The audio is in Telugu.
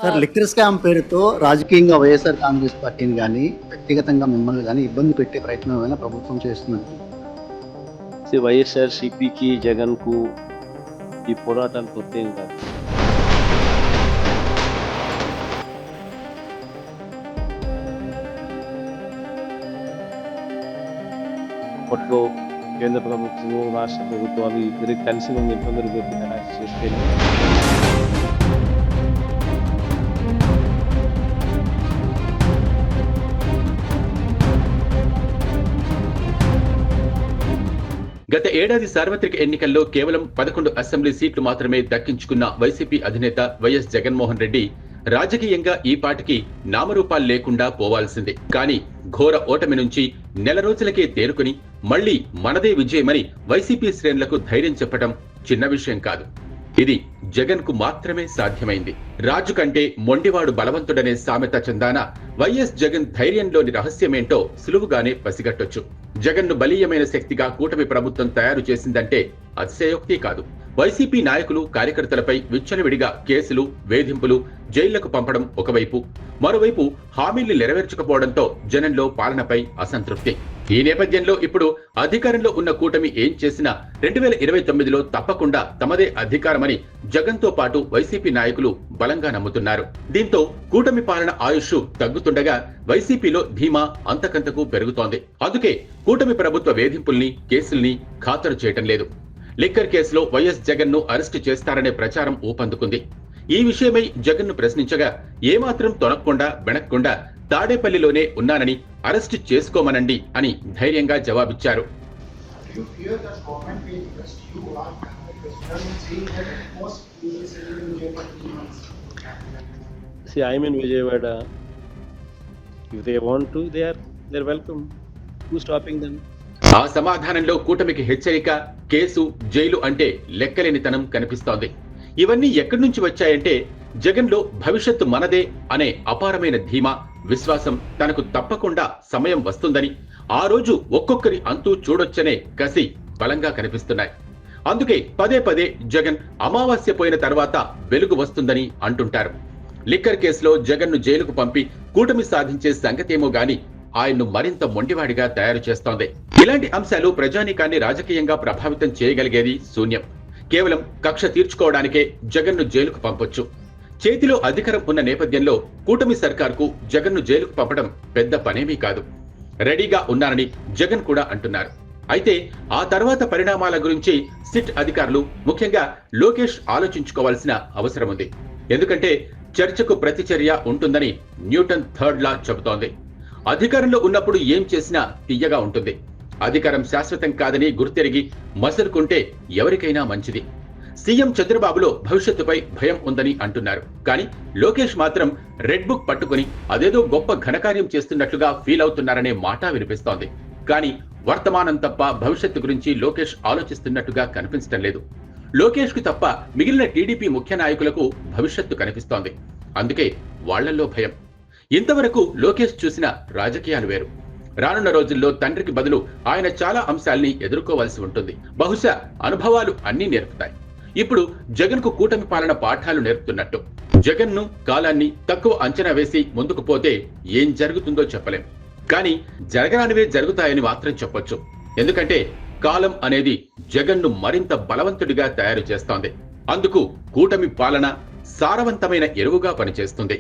సార్ లిక్కర్ స్కామ్ పేరుతో రాజకీయంగా వైఎస్ఆర్ కాంగ్రెస్ పార్టీని కానీ వ్యక్తిగతంగా మిమ్మల్ని కానీ ఇబ్బంది పెట్టే ప్రయత్నం ఏమైనా ప్రభుత్వం చేస్తున్నట్టు వైఎస్ఆర్ సిపికి జగన్కు ఈ పోరాటాలు కొత్త ఏం కాదు. అప్పట్లో కేంద్ర ప్రభుత్వము రాష్ట్ర ప్రభుత్వాలు ఇద్దరు కలిసి మనం ఇబ్బందులు పెట్టి అరెస్ట్ చేస్తే గత ఏడాది సార్వత్రిక ఎన్నికల్లో కేవలం 11 అసెంబ్లీ సీట్లు మాత్రమే దక్కించుకున్న వైసీపీ అధినేత వైఎస్ జగన్మోహన్ రెడ్డి రాజకీయంగా ఈ పాటికి నామరూపాలు లేకుండా పోవాల్సిందే. కానీ ఘోర ఓటమి నుంచి నెల రోజులకే తేరుకుని మళ్లీ మనదే విజయమని వైసీపీ శ్రేణులకు ధైర్యం చెప్పడం చిన్న విషయం కాదు. ఇది జగన్ కు మాత్రమే సాధ్యమైంది. రాజు కంటే మొండివాడు బలవంతుడనే సామెత చందాన వైఎస్ జగన్ ధైర్యంలోని రహస్యమేంటో సులువుగానే పసిగట్టొచ్చు. జగన్ ను బలీయమైన శక్తిగా కూటమి ప్రభుత్వం తయారు చేసిందంటే అతిశయోక్తి కాదు. వైసీపీ నాయకులు కార్యకర్తలపై విచ్చలవిడిగా కేసులు, వేధింపులు, జైళ్లకు పంపడం ఒకవైపు, మరోవైపు హామీల్ని నెరవేర్చకపోవడంతో జనంలో పాలనపై అసంతృప్తి. ఈ నేపథ్యంలో ఇప్పుడు అధికారంలో ఉన్న కూటమి ఏం చేసినా 2029లో తప్పకుండా తమదే అధికారమని జగన్ తో పాటు వైసీపీ నాయకులు బలంగా నమ్ముతున్నారు. దీంతో కూటమి పాలన ఆయుష్ తగ్గుతుండగా వైసీపీలో ధీమా అంతకంతకు పెరుగుతోంది. అందుకే కూటమి ప్రభుత్వ వేధింపుల్ని, కేసుల్ని ఖాతరు చేయటం లేదు. లిక్కర్ కేసులో వైఎస్ జగన్ ను అరెస్టు చేస్తారనే ప్రచారం ఊపందుకుంది. ఈ విషయమై జగన్ ను ప్రశ్నించగా ఏమాత్రం తొనక్కుండా బెణక్కుండా తాడేపల్లిలోనే ఉన్నానని అరెస్టు చేసుకోమనండి అని ధైర్యంగా జవాబిచ్చారు. I'm in Vijayawada. If they want to, they're welcome. Who's stopping them? ఆ సమాధానంలో కూటమికి హెచ్చరిక, కేసు, జైలు అంటే లెక్కలేనితనం కనిపిస్తోంది. ఇవన్నీ ఎక్కడి నుంచి వచ్చాయంటే జగన్ లో భవిష్యత్తు మనదే అనే అపారమైన ధీమా, విశ్వాసం, తనకు తప్పకుండా సమయం వస్తుందని, ఆ రోజు ఒక్కొక్కరి అంతూ చూడొచ్చనే కసి బలంగా కనిపిస్తున్నాయి. అందుకే పదే పదే జగన్ అమావాస్య పోయిన తర్వాత వెలుగు వస్తుందని అంటుంటారు. లిక్కర్ కేసులో జగన్ ను జైలుకు పంపి కూటమి సాధించే సంగతేమో గాని ఆయన్ను మరింత మొండివాడిగా తయారు చేస్తోంది. ఇలాంటి అంశాలు ప్రజానీకాన్ని రాజకీయంగా ప్రభావితం చేయగలిగేది శూన్యం. కేవలం కక్ష తీర్చుకోవడానికే జగన్ ను జైలుకు పంపొచ్చు. చేతిలో అధికారం ఉన్న నేపథ్యంలో కూటమి సర్కార్కు జగన్ ను జైలుకు పంపడం పెద్ద పనేమీ కాదు. రెడీగా ఉన్నానని జగన్ కూడా అంటున్నారు. అయితే ఆ తర్వాత పరిణామాల గురించి సిట్ అధికారులు, ముఖ్యంగా లోకేష్ ఆలోచించుకోవాల్సిన అవసరం ఉంది. ఎందుకంటే చర్చకు ప్రతిచర్య ఉంటుందని న్యూటన్ థర్డ్ లా చెబుతోంది. అధికారంలో ఉన్నప్పుడు ఏం చేసినా తియ్యగా ఉంటుంది. అధికారం శాశ్వతం కాదని గుర్తెరిగి మసలుకుంటే ఎవరికైనా మంచిది. సీఎం చంద్రబాబులో భవిష్యత్తుపై భయం ఉందని అంటున్నారు. కానీ లోకేష్ మాత్రం రెడ్ బుక్ పట్టుకుని అదేదో గొప్ప ఘనకార్యం చేస్తున్నట్లుగా ఫీల్ అవుతున్నారనే మాట వినిపిస్తోంది. కానీ వర్తమానం తప్ప భవిష్యత్తు గురించి లోకేష్ ఆలోచిస్తున్నట్టుగా కనిపించడం లేదు. లోకేష్ కు తప్ప మిగిలిన టీడీపీ ముఖ్య నాయకులకు భవిష్యత్తు కనిపిస్తోంది. అందుకే వాళ్లల్లో భయం. ఇంతవరకు లోకేష్ చూసిన రాజకీయాలు వేరు. రానున్న రోజుల్లో తండ్రికి బదులు ఆయన చాలా అంశాల్ని ఎదుర్కోవాల్సి ఉంటుంది. బహుశా అనుభవాలు అన్నీ నేర్పుతాయి. ఇప్పుడు జగన్ కు కూటమి పాలన పాఠాలు నేర్పుతున్నట్టు. జగన్ ను, కాలాన్ని తక్కువ అంచనా వేసి ముందుకు పోతే ఏం జరుగుతుందో చెప్పలేం. కానీ జరగరానివే జరుగుతాయని మాత్రం చెప్పొచ్చు. ఎందుకంటే కాలం అనేది జగన్ ను మరింత బలవంతుడిగా తయారు చేస్తోంది. అందుకు కూటమి పాలన సారవంతమైన ఎరువుగా పనిచేస్తుంది.